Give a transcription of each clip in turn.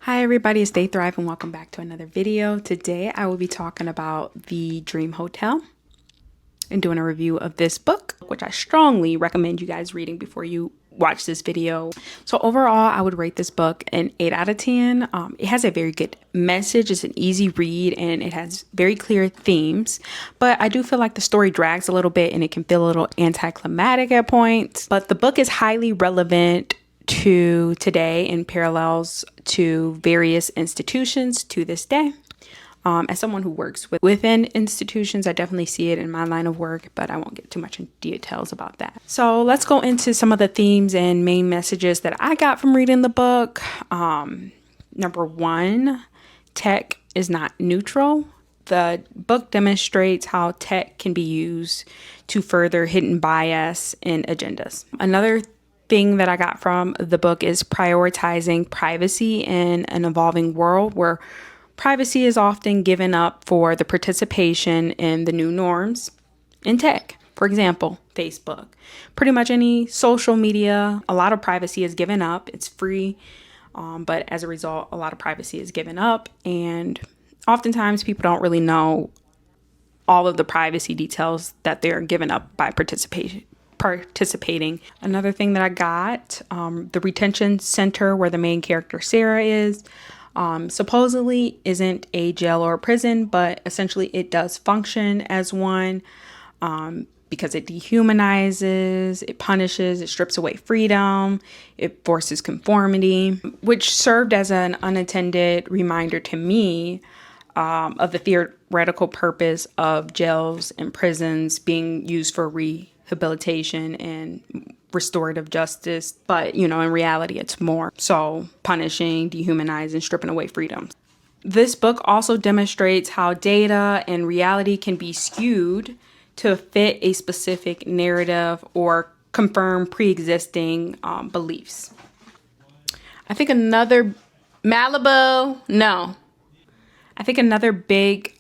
Hi everybody, it's Day Thrive and welcome back to another video. Today I will be talking about The Dream Hotel and doing a review of this book, which I strongly recommend you guys reading before you watch this video. So overall, I would rate this book an 8 out of 10. It has a very good message. It's an easy read and it has very clear themes, but I do feel like the story drags a little bit and it can feel a little anticlimactic at points. But the book is highly relevant to today and parallels to various institutions to this day. As someone who works within institutions, I definitely see it in my line of work, but I won't get too much in details about that. So let's go into some of the themes and main messages that I got from reading the book. Number one, tech is not neutral. The book demonstrates how tech can be used to further hidden bias and agendas. Another thing that I got from the book is prioritizing privacy in an evolving world where privacy is often given up for the participation in the new norms in tech. For example, Facebook. Pretty much any social media, a lot of privacy is given up. It's free, but as a result, a lot of privacy is given up. And oftentimes people don't really know all of the privacy details that they're given up by participating. Another thing that I got, the retention center where the main character Sarah is, supposedly isn't a jail or a prison, but essentially it does function as one because it dehumanizes, it punishes, it strips away freedom, it forces conformity, which served as an unintended reminder to me of the theoretical purpose of jails and prisons being used for rehabilitation and restorative justice, but in reality it's more so punishing, dehumanizing, stripping away freedom. This book also demonstrates how data and reality can be skewed to fit a specific narrative or confirm pre-existing beliefs. I think another big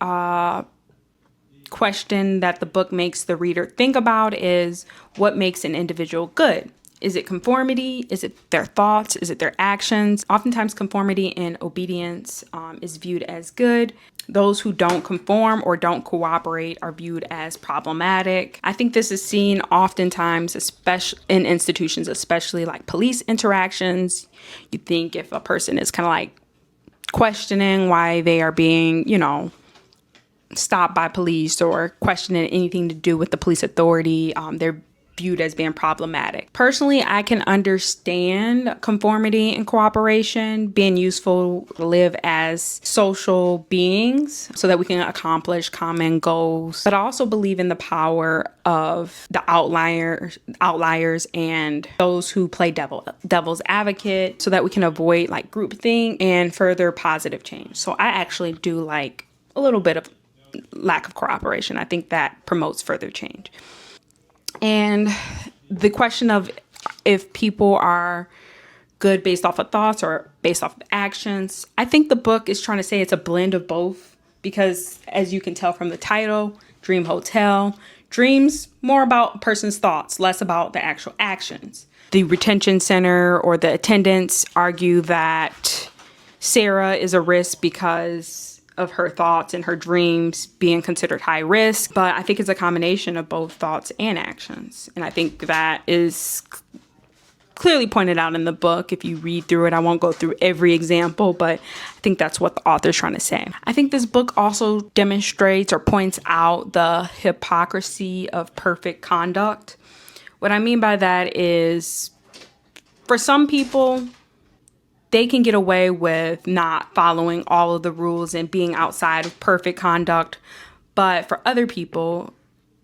question that the book makes the reader think about is what makes an individual good? Is it conformity? Is it their thoughts? Is it their actions? Oftentimes conformity and obedience is viewed as good. Those who don't conform or don't cooperate are viewed as problematic. I think this is seen oftentimes, especially in institutions, especially like police interactions. You think if a person is kind of like questioning why they are being, stopped by police or questioning anything to do with the police authority, they're viewed as being problematic. Personally, I can understand conformity and cooperation being useful to live as social beings so that we can accomplish common goals. But I also believe in the power of the outliers and those who play devil's advocate so that we can avoid like groupthink and further positive change. So I actually do like a little bit of lack of cooperation. I think that promotes further change. And the question of if people are good based off of thoughts or based off of actions, I think the book is trying to say it's a blend of both because as you can tell from the title, Dream Hotel, dreams more about a person's thoughts, less about the actual actions. The retention center or the attendants argue that Sarah is a risk because of her thoughts and her dreams being considered high risk. But I think it's a combination of both thoughts and actions. And I think that is clearly pointed out in the book. If you read through it, I won't go through every example, but I think that's what the author's trying to say. I think this book also demonstrates or points out the hypocrisy of perfect conduct. What I mean by that is for some people, they can get away with not following all of the rules and being outside of perfect conduct. But for other people,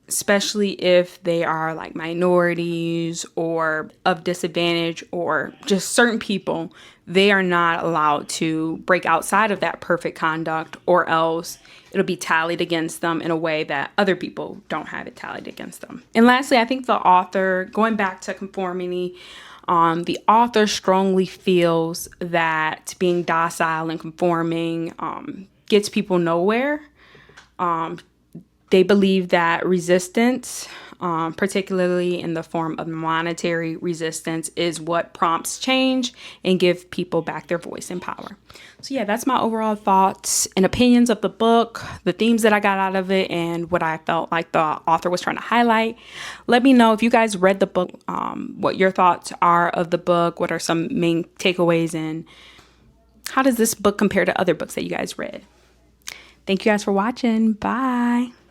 especially if they are like minorities or of disadvantage or just certain people, they are not allowed to break outside of that perfect conduct or else it'll be tallied against them in a way that other people don't have it tallied against them. And lastly, I think the author, going back to conformity, the author strongly feels that being docile and conforming gets people nowhere. They believe that resistance particularly in the form of monetary resistance, is what prompts change and give people back their voice and power. So yeah, that's my overall thoughts and opinions of the book, the themes that I got out of it, and what I felt like the author was trying to highlight. Let me know if you guys read the book, what your thoughts are of the book, what are some main takeaways, and how does this book compare to other books that you guys read? Thank you guys for watching. Bye.